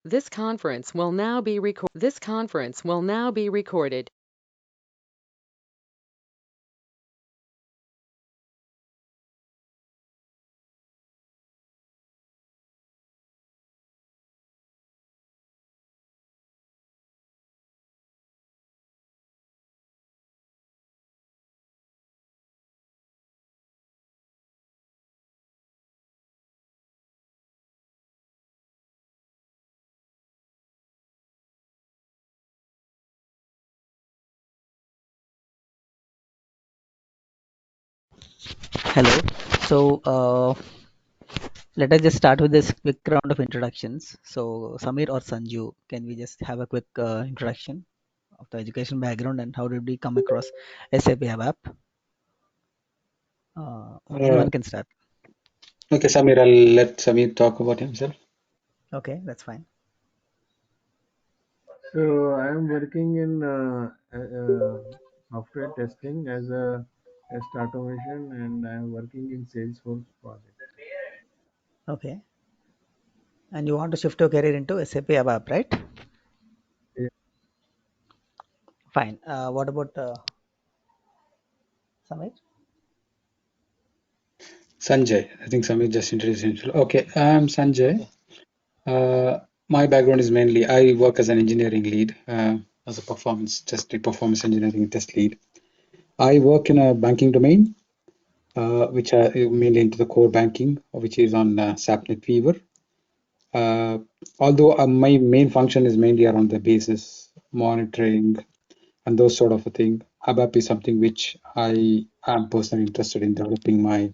This conference will now be recorded. Hello. So let us just start with this quick round of introductions. So Samir or Sanju, can we just have a quick introduction of the education background and how did we come across SAP ABAP? Uh, Anyone can start. okay, Samir, I'll let Samir talk about himself. Okay, that's fine. So I am working in software testing as a test automation, and I am working in Salesforce project. Okay, and you want to shift your career into SAP ABAP, right? Yeah. Fine. What about Samir? Sanjay, I think Samir just introduced himself. Okay, I'm Sanjay. Okay. My background is mainly I work as an engineering lead, as a performance engineering test lead. I work in a banking domain, which are mainly into the core banking, which is on SAP NetWeaver. Uh, although my main function is mainly around the basis monitoring and those sort of a thing. ABAP is something which I am personally interested in developing my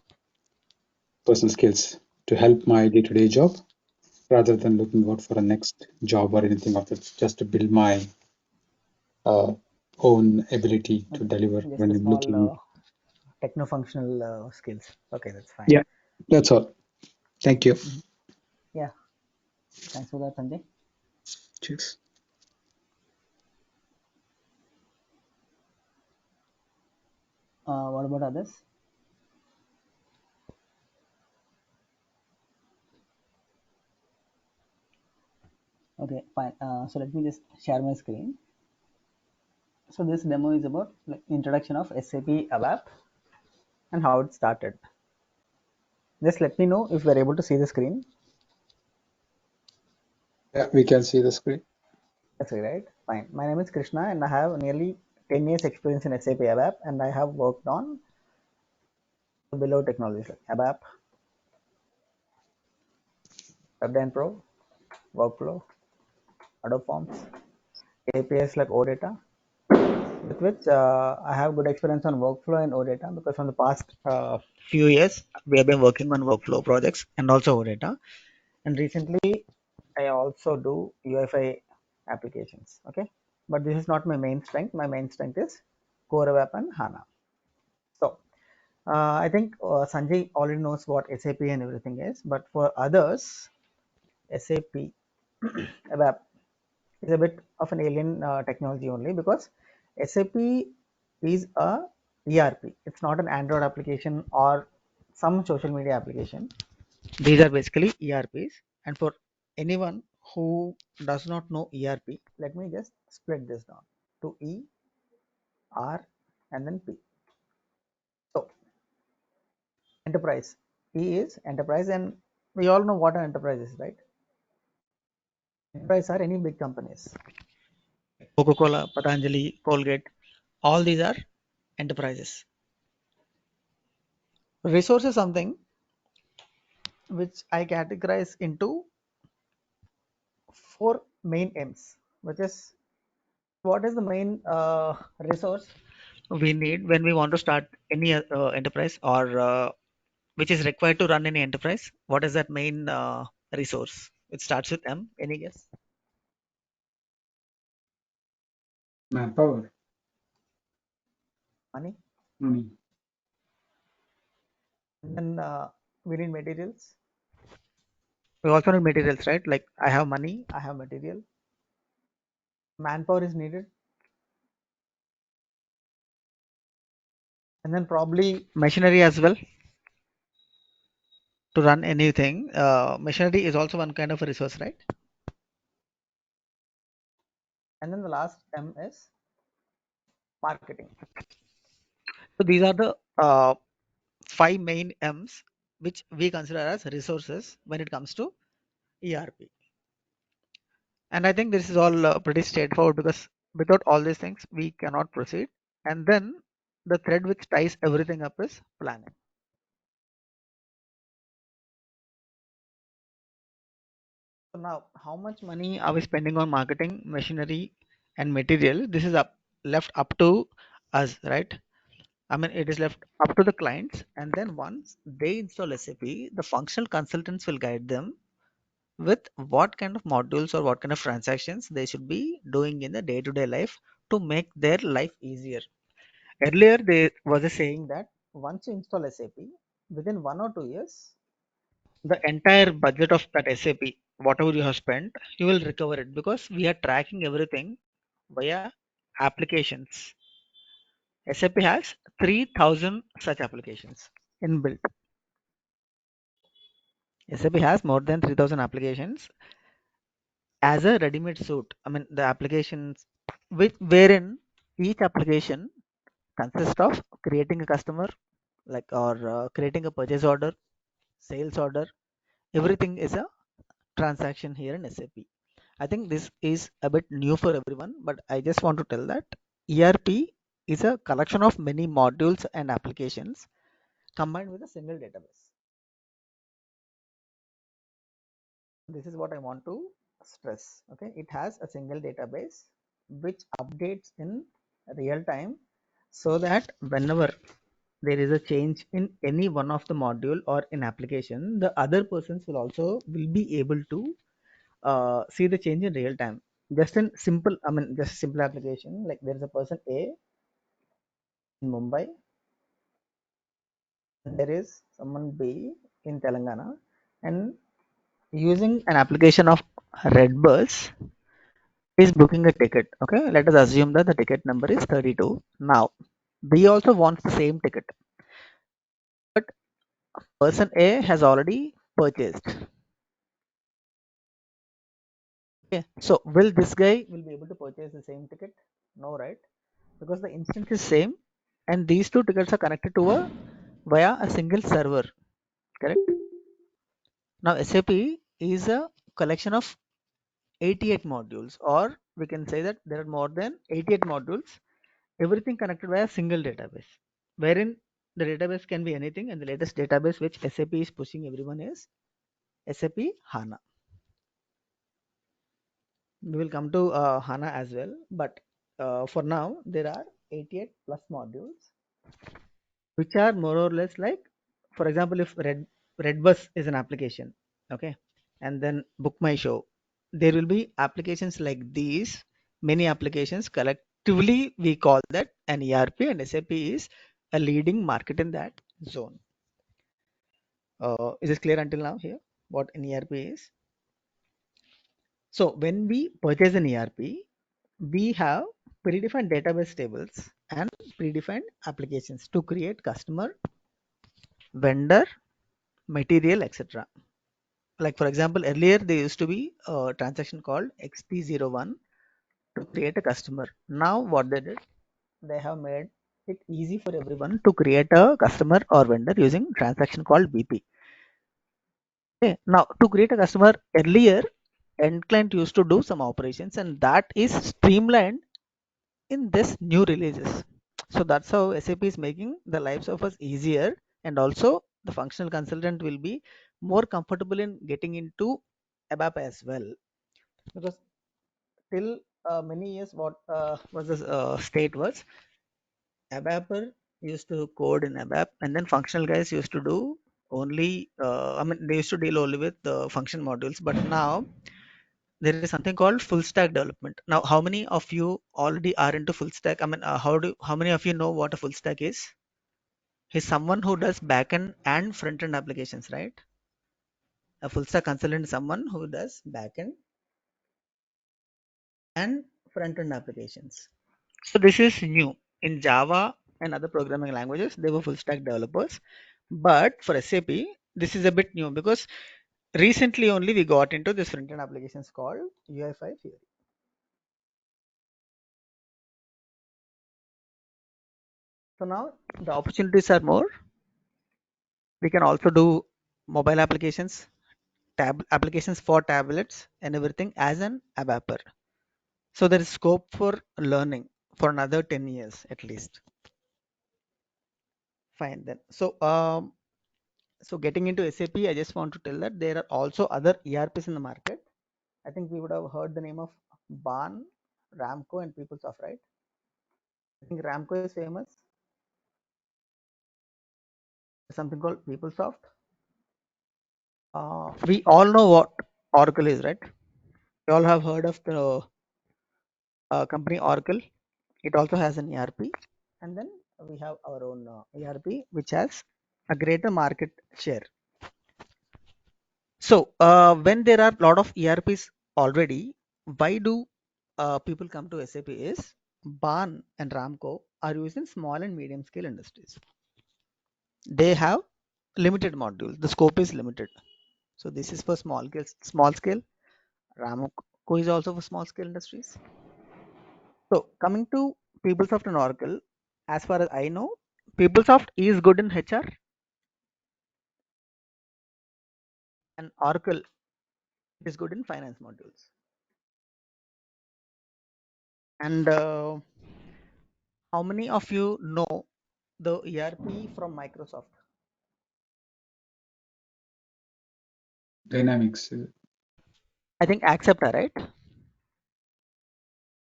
personal skills to help my day-to-day job rather than looking out for a next job or anything of it, just to build my uh, own ability to Okay. deliver Just when a I'm small looking. techno-functional skills. Okay, that's fine. Yeah, that's all. Thank you. Mhm. Yeah, thanks for that, Sanjay. Cheers. What about others? Okay, fine. So let me just share my screen. So this demo is about like introduction of SAP ABAP and how it started. Just let me know if you are able to see the screen. Yeah, we can see the screen. That's right. Fine. My name is Krishna and I have nearly 10 years experience in SAP ABAP and I have worked on the below technologies like ABAP, WebDyn Pro, Workflow, Adobe Forms, APIs like OData, with which I have good experience on workflow and OData because from the past few years we have been working on workflow projects and also OData. And recently I also do UFI applications. Okay, but this is not my main strength. My main strength is Core Web and HANA. So I think Sanjay already knows what SAP and everything is, but for others, SAP ABAP is a bit of an alien technology only because SAP is a ERP. It's not an Android application or some social media application. These are basically ERPs. And for anyone who does not know ERP, let me just split this down to E, R, and then P. So, enterprise. E is enterprise, and we all know what an enterprise is, right? Enterprise are any big companies. Coca Cola, Patanjali, Colgate, all these are enterprises. Resource is something which I categorize into four main M's, which is what is the main resource we need when we want to start any enterprise or which is required to run any enterprise. What is that main resource? It starts with M. Any guess? Manpower. Money. Mm. And then we need materials. We also need materials, right? Like I have money, I have material. Manpower is needed, and then probably machinery as well to run anything. Machinery is also one kind of a resource, right? and then the last M is marketing. So these are the five main M's which we consider as resources when it comes to ERP. And I think this is all pretty straightforward, because without all these things we cannot proceed. And then the thread which ties everything up is planning. So now, how much money are we spending on marketing, machinery, and material? This is left up to us, right? I mean, it is left up to the clients. And then once they install SAP, the functional consultants will guide them with what kind of modules or what kind of transactions they should be doing in the day-to-day life to make their life easier. Earlier, there was a saying that once you install SAP, within 1 or 2 years, the entire budget of that SAP, whatever you have spent, you will recover it, because we are tracking everything via applications. SAP has 3000 such applications inbuilt. SAP has more than 3000 applications as a ready-made suite. I mean, the applications wherein each application consists of creating a customer, like, or creating a purchase order, sales order. Everything is a transaction here in SAP. I think this is a bit new for everyone, but I just want to tell that ERP is a collection of many modules and applications combined with a single database. This is what I want to stress. Okay, it has a single database which updates in real time, so that whenever there is a change in any one of the module or in application, the other persons will be able to see the change in real time. Just in simple, I mean, just simple application, like there is a person A in Mumbai, and there is someone B in Telangana, and using an application of Redbus is booking a ticket. Okay, let us assume that the ticket number is 32. Now, B also wants the same ticket, but person A has already purchased. Okay, so will this guy will be able to purchase the same ticket? No, right? Because the instance is same, and these two tickets are connected to a via a single server. Correct? Now, SAP is a collection of 88 modules, or we can say that there are more than 88 modules, everything connected by a single database, wherein the database can be anything, and the latest database which SAP is pushing everyone is SAP HANA. We will come to HANA as well, but for now there are 88 plus modules which are more or less like, for example, if Redbus is an application, okay, and then Book My Show, there will be applications like these, many applications collectively we call that an ERP, and SAP is a leading market in that zone. Is this clear until now here what an ERP is? So when we purchase an ERP, we have predefined database tables and predefined applications to create customer, vendor, material, etc. Like, for example, earlier there used to be a transaction called XP01 to create a customer. Now what they did, they have made it easy for everyone to create a customer or vendor using transaction called BP. Okay, now to create a customer, earlier end client used to do some operations, and that is streamlined in this new releases. So that's how SAP is making the lives of us easier, and also the functional consultant will be more comfortable in getting into ABAP as well, because till many years what was the state was, ABAPer used to code in ABAP, and then functional guys used to do only I mean, they used to deal only with the function modules. But now there is something called full stack development. Now, how many of you already are into full stack? I mean, how many of you know what a full stack is? He's someone who does backend and front end applications, right? A full stack consultant is someone who does backend and front end applications. So this is new in Java and other programming languages. They were full stack developers, but for SAP, this is a bit new, because recently only we got into this front end applications called UI5 theory. So now the opportunities are more. We can also do mobile applications, tab applications for tablets and everything as an ABAPer. So there is scope for learning for another 10 years at least. Fine then. So getting into SAP, I just want to tell that there are also other ERPs in the market. I think we would have heard the name of BAN, Ramco, and PeopleSoft, right? I think Ramco is famous. Something called PeopleSoft. We all know what Oracle is, right? We all have heard of the company Oracle. It also has an ERP, and then we have our own ERP, which has a greater market share. So when there are a lot of ERPs already, why do people come to SAP? Is BAN and Ramco are used in small and medium scale industries. They have limited modules. The scope is limited. So this is for small scale. Ramco is also for small scale industries. So coming to PeopleSoft and Oracle, as far as I know, PeopleSoft is good in HR and Oracle is good in finance modules. And how many of you know the ERP from Microsoft? Dynamics. I think Accepta, right?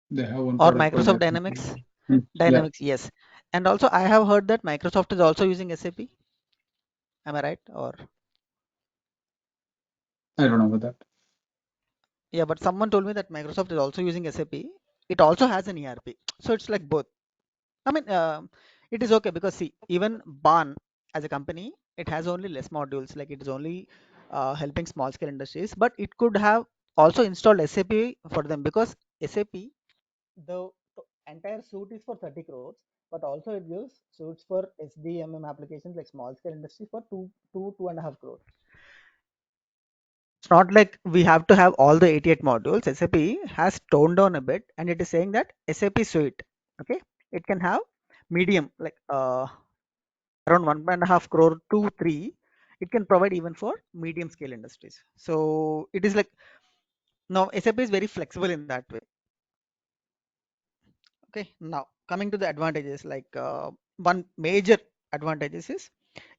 They have one Or product called Microsoft Dynamics. Dynamics? Yeah, Dynamics, yes. And also I have heard that Microsoft is also using SAP. Am I right? Or I don't know about that. yeah, but someone told me that Microsoft is also using SAP. It also has an ERP. So it's like both. I mean, it is okay because see, even BAN as a company, it has only less modules. Like it is only helping small scale industries, but it could have also installed SAP for them because SAP, the entire suite is for 30 crores, but also it gives suites for SDMM applications like small scale industries for 2.5 crores. It's not like we have to have all the 88 modules. SAP has toned down a bit and it is saying that SAP suite, okay, it can have medium like around 1.5 crore to 3. It can provide even for medium scale industries. So it is like now SAP is very flexible in that way. Okay, now coming to the advantages, like one major advantages is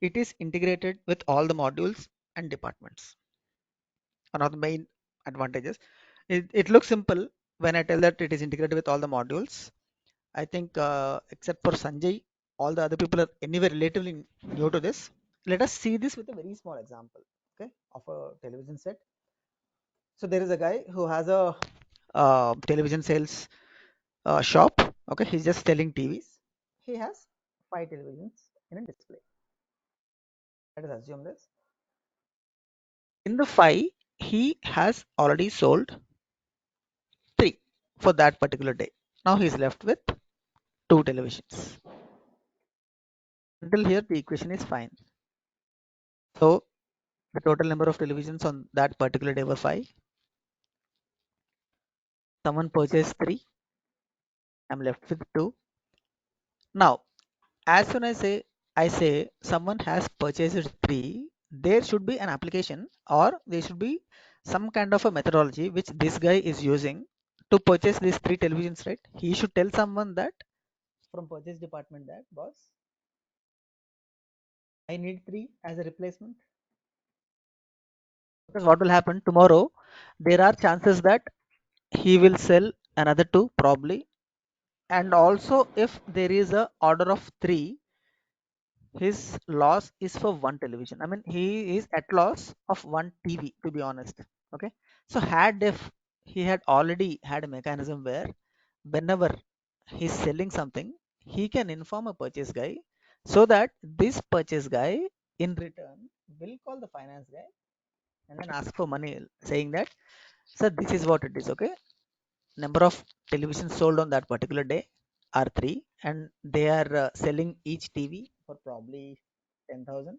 it is integrated with all the modules and departments. One of the main advantages. It looks simple when I tell that it is integrated with all the modules. I think except for Sanjay, all the other people are anyway relatively new to this. Let us see this with a very small example, okay, of a television set. So there is a guy who has a television sales shop. Okay, he's just selling TVs. He has 5 televisions in a display. Let us assume this. In the 5, he has already sold 3 for that particular day. Now he's left with 2 televisions. Until here, the equation is fine. So the total number of televisions on that particular day were 5. Someone purchased 3. I'm left with 2. Now, as soon as I say someone has purchased 3, there should be an application or there should be some kind of a methodology which this guy is using to purchase these 3 televisions, right? He should tell someone that from purchase department that boss, I need 3 as a replacement. Because what will happen tomorrow? There are chances that he will sell another 2 probably, and also if there is a order of 3, his loss is for one television. I mean, he is at loss of one TV, to be honest. Okay, so had if he had already had a mechanism where whenever he's selling something, he can inform a purchase guy, so that this purchase guy in return will call the finance guy and then ask for money, saying that, sir, this is what it is. Okay, number of televisions sold on that particular day are 3, and they are selling each TV for probably 10,000.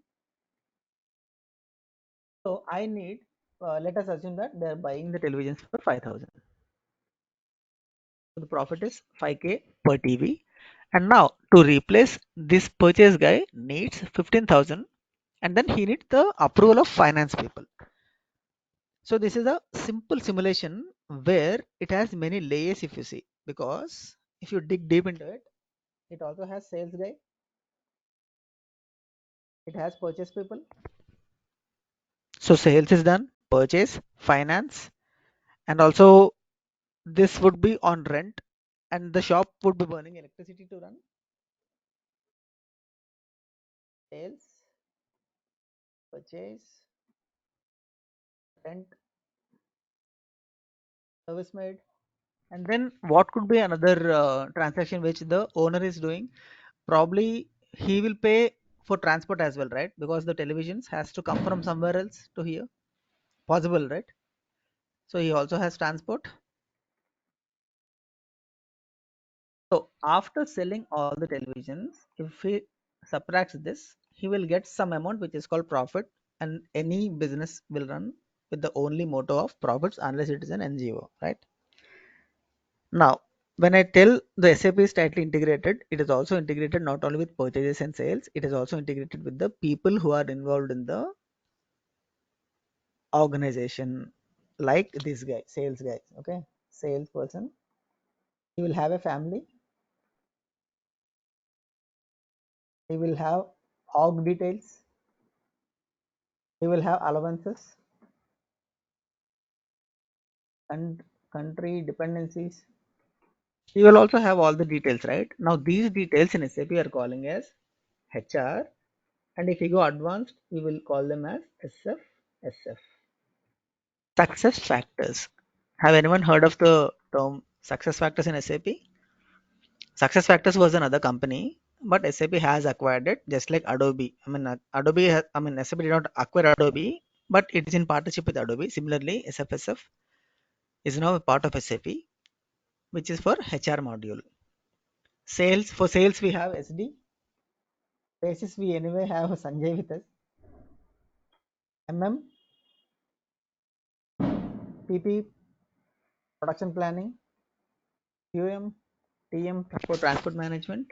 So I need, let us assume that they are buying the televisions for 5,000. So the profit is 5k per TV, And now to replace this purchase guy needs 15,000, and then he needs the approval of finance people. So this is a simple simulation where it has many layers if you see, because if you dig deep into it, it also has sales guy, it has purchase people. So sales is done, purchase, finance, and also this would be on rent, and the shop would be burning electricity to run. Sales, purchase, rent, service made. And then what could be another transaction which the owner is doing? Probably he will pay for transport as well, right? Because the televisions has to come from somewhere else to here. Possible, right? So he also has transport. So after selling all the televisions, if he subtracts this, he will get some amount which is called profit, and any business will run with the only motto of profits unless it is an NGO, right? Now, when I tell the SAP is tightly integrated, it is also integrated not only with purchases and sales, it is also integrated with the people who are involved in the organization, like this guy, sales guy. Okay, salesperson, he will have a family, he will have org details, he will have allowances and country dependencies. He will also have all the details, right? Now these details in SAP are calling as HR, and if you go advanced, we will call them as SF. Success factors. Have anyone heard of the term success factors in SAP? Success factors was another company, but SAP has acquired it, just like Adobe. SAP did not acquire Adobe, but it is in partnership with Adobe. Similarly, SFSF is now a part of SAP, which is for HR module. Sales, for sales we have SD. Basis we anyway have Sanjay with us. PP, production planning, QM, TM for transport management.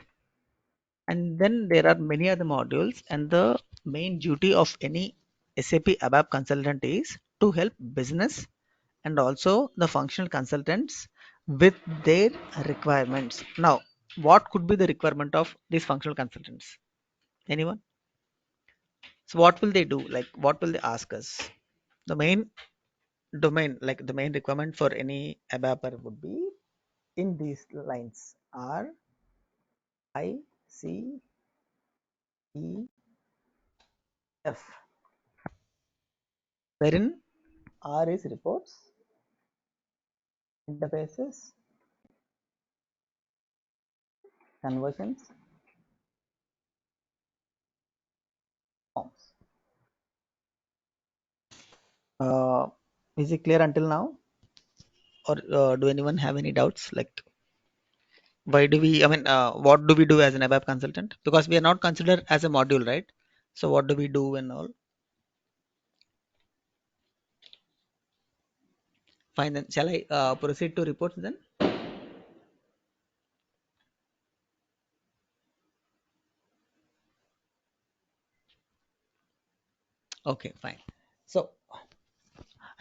And then there are many other modules, and the main duty of any SAP ABAP consultant is to help business and also the functional consultants with their requirements. Now, what could be the requirement of these functional consultants? Anyone? So what will they do? Like, what will they ask us? The main domain, like the main requirement for any ABAPer would be in these lines: R, I, C, E, F, wherein R is reports, interfaces, conversions, forms. Uh, is it clear until now? Or do anyone have any doubts? Like, why do we, what do we do as an ABAP consultant? Because we are not considered as a module, right? So what do we do and all? Fine, then shall I proceed to reports then? Okay, fine. So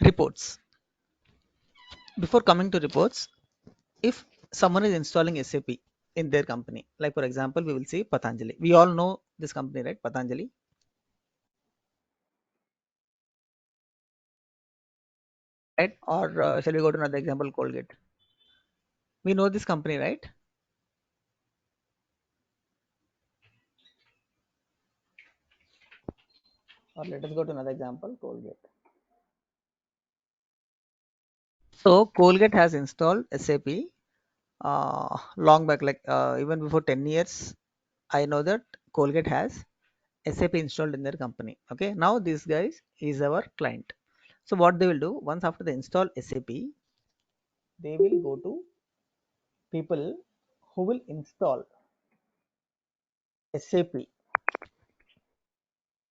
reports. Before coming to reports, if someone is installing SAP in their company, like for example, we will see Patanjali. We all know this company, right? Patanjali. Right? Or shall we go to another example, Colgate? We know this company, right? Or let us go to another example, Colgate. So Colgate has installed SAP long back, like even before 10 years. I know that Colgate has SAP installed in their company. Okay, now this guys is our client. So what they will do, once after they install SAP, they will go to people who will install SAP.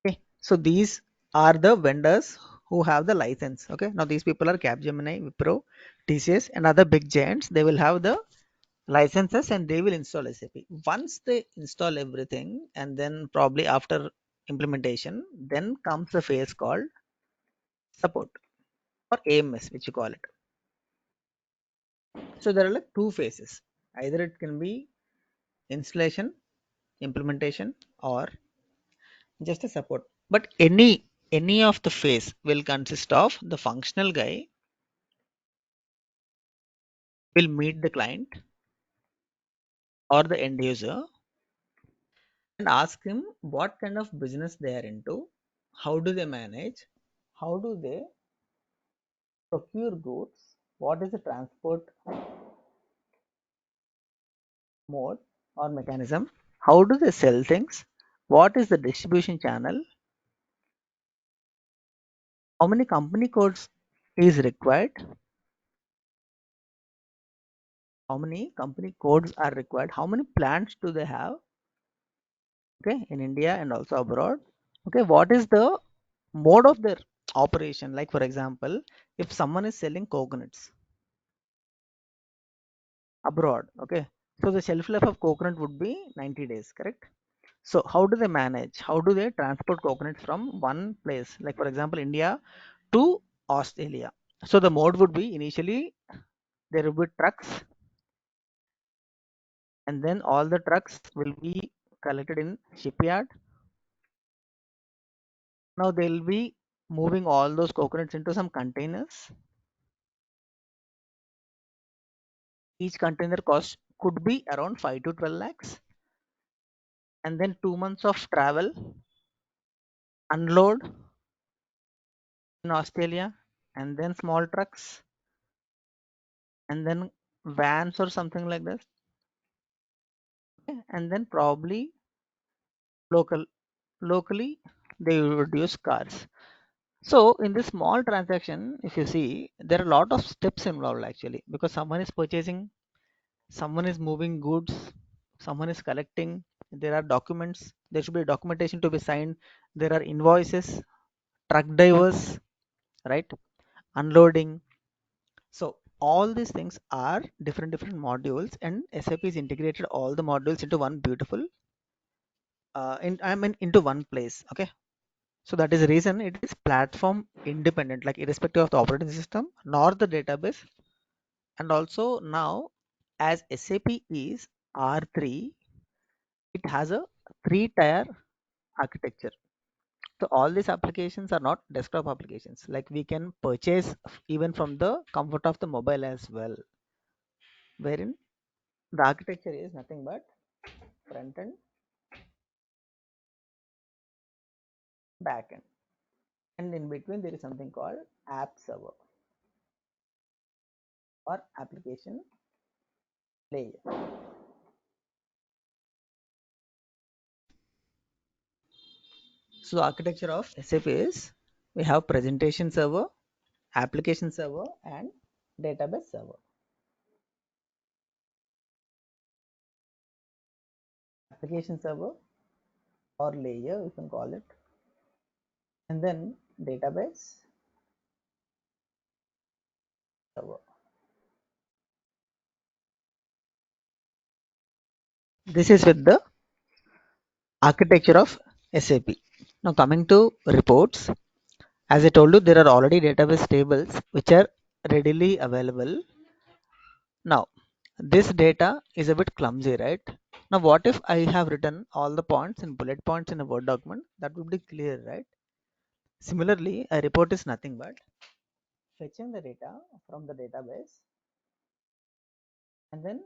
Okay, so these are the vendors who have the license. Okay, now these people are Capgemini, Wipro, TCS, and other big giants. They will have the licenses and they will install SAP. Once they install everything, and then probably after implementation, then comes the phase called support or AMS, which you call it. So there are like two phases. Either it can be installation, implementation, or just a support. But any of the phase will consist of the functional guy will meet the client or the end user and ask him what kind of business they are into, how do they manage, how do they procure goods, what is the transport mode or mechanism, how do they sell things, what is the distribution channel, how many company codes is required, how many company codes are required, how many plants do they have, okay, in India and also abroad. Okay, what is the mode of their operation? Like for example, if someone is selling coconuts abroad, okay, so the shelf life of coconut would be 90 days, correct? So how do they manage, how do they transport coconuts from one place, like for example India to Australia? So the mode would be initially there will be trucks, and then all the trucks will be collected in shipyard. Now they'll be moving all those coconuts into some containers. Each container cost could be around 5 to 12 lakhs, and then 2 months of travel, unload in Australia, and then small trucks, and then vans or something like that, and then probably locally they would use cars. So in this small transaction, if you see, there are a lot of steps involved actually, because someone is purchasing, someone is moving goods, someone is collecting, there are documents, there should be documentation to be signed, there are invoices, truck drivers, right, unloading. So all these things are different modules, and SAP is integrated all the modules into one beautiful into one place. Okay, so that is the reason it is platform independent, like irrespective of the operating system nor the database. And also now, as SAP is R3, it has a 3-tier architecture. So all these applications are not desktop applications, like we can purchase even from the comfort of the mobile as well, wherein the architecture is nothing but front end, back end, and in between there is something called app server or application layer. So the architecture of SAP is we have presentation server, application server, and database server. Application server or layer, we can call it, and then database server. This is with the architecture of SAP. Now coming to reports, as I told you, there are already database tables which are readily available. Now this data is a bit clumsy, right? Now what if I have written all the points in bullet points in a Word document? That would be clear, right? Similarly, a report is nothing but fetching the data from the database and then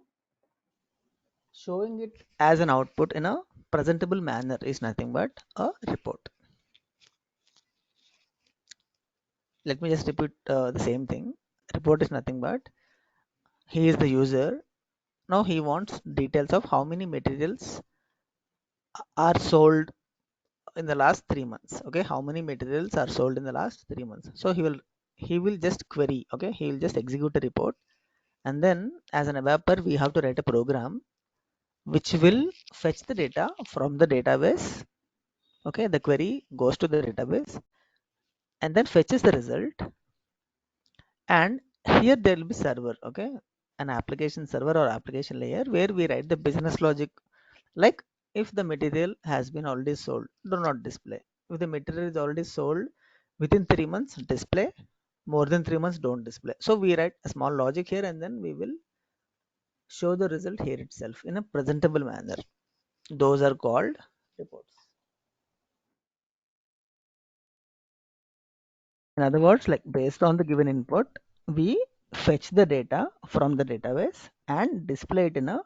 showing it as an output in a presentable manner is nothing but a report. Let me just repeat the same thing. Report is nothing but he is the user. Now he wants details of how many materials are sold in the last 3 months. Okay, how many materials are sold in the last 3 months? So he will just query. Okay, he will just execute a report, and then as an developer we have to write a program which will fetch the data from the database. Okay, the query goes to the database and then fetches the result, and here there will be server. Okay, an application server or application layer where we write the business logic, like if the material has been already sold, do not display. If the material is already sold within 3 months, display. More than 3 months, don't display. So we write a small logic here and then we will show the result here itself in a presentable manner. Those are called reports. In other words, like based on the given input, we fetch the data from the database and display it in a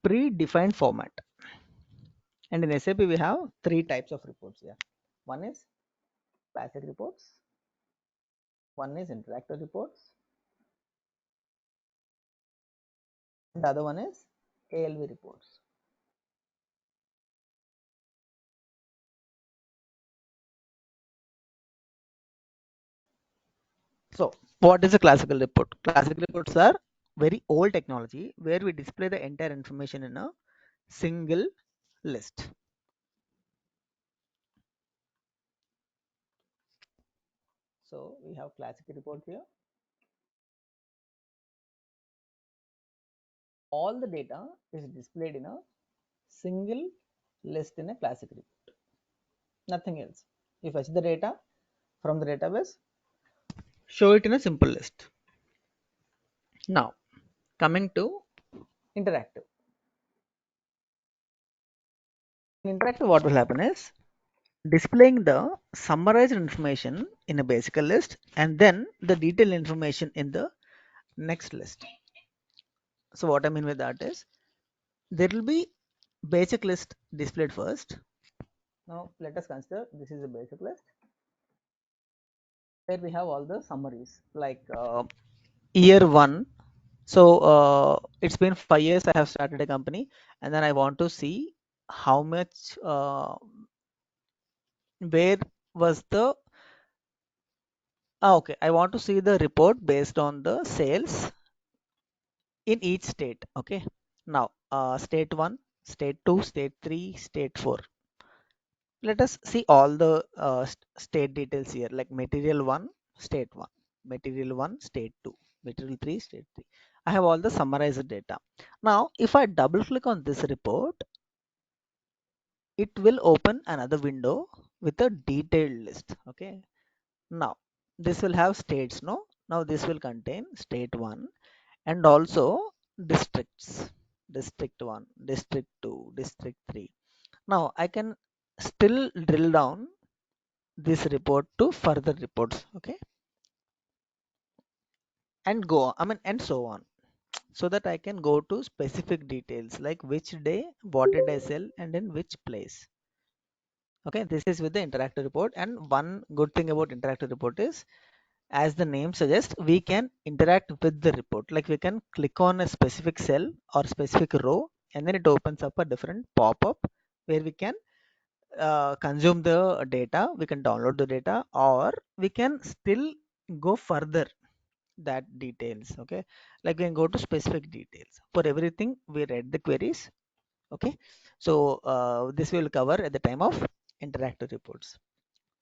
predefined format. And in SAP, we have 3 types of reports here. One is classic reports, one is interactive reports, and the other one is ALV reports. So what is a classical report? Classical reports are very old technology where we display the entire information in a single list. So we have classic report here. All the data is displayed in a single list in a classic report. Nothing else. You fetch the data from the database, show it in a simple list. Now, coming to interactive. In interactive, what will happen is displaying the summarized information in a basic list and then the detailed information in the next list. So what I mean with that is there will be basic list displayed first. Now let us consider this is a basic list where we have all the summaries like year 1. So it's been 5 years I have started a company and then I want to see how much where was the okay, I want to see the report based on the sales in each state. Okay, now state 1, state 2, state 3, state 4. Let us see all the state details here, like material 1 state 1, material 1 state 2, material 3 state 3. I have all the summarized data. Now if I double click on this report, it will open another window with a detailed list. Okay, now this will have states. No, now this will contain state 1 and also districts, district 1, district 2, district 3. Now I can still drill down this report to further reports. Okay, and go and so on, so that I can go to specific details like which day, what did I sell, and in which place. Okay, this is with the interactive report. And one good thing about interactive report is, as the name suggests, we can interact with the report. Like we can click on a specific cell or specific row and then it opens up a different pop-up where we can consume the data, we can download the data, or we can still go further that details. Okay, like we can go to specific details. For everything we read the queries. Okay, so this will cover at the time of interactive reports.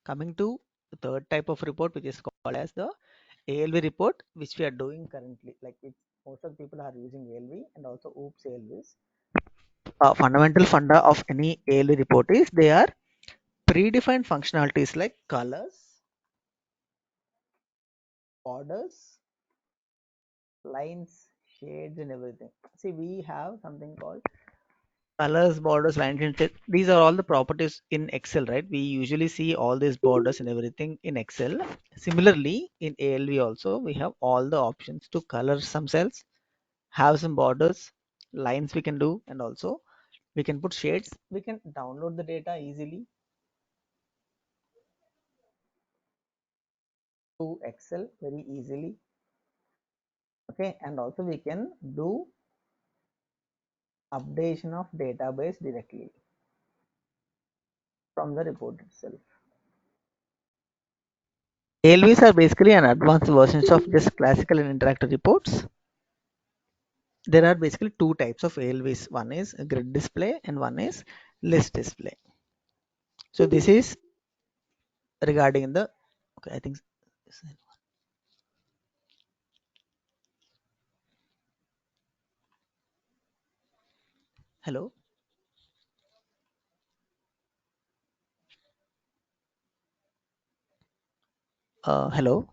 Coming to the third type of report, which is called as the ALV report, which we are doing currently. Like most of the people are using ALV and also OOPS ALVs. Fundamental funda of any ALV report is they are predefined functionalities like colors, borders, lines, shades, and everything. See, we have something called colors, borders, lines, and shades. These are all the properties in Excel, right? We usually see all these borders and everything in Excel. Similarly, in ALV also, we have all the options to color some cells, have some borders, lines we can do, and also we can put shades. We can download the data easily to Excel very easily. Okay, and also we can do updation of database directly from the report itself. ALVs are basically an advanced versions of just classical and interactive reports. There are basically two types of ALVs. One is a grid display and one is list display. So this is regarding the, okay, I think Hello. Hello.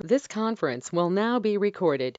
This conference will now be recorded.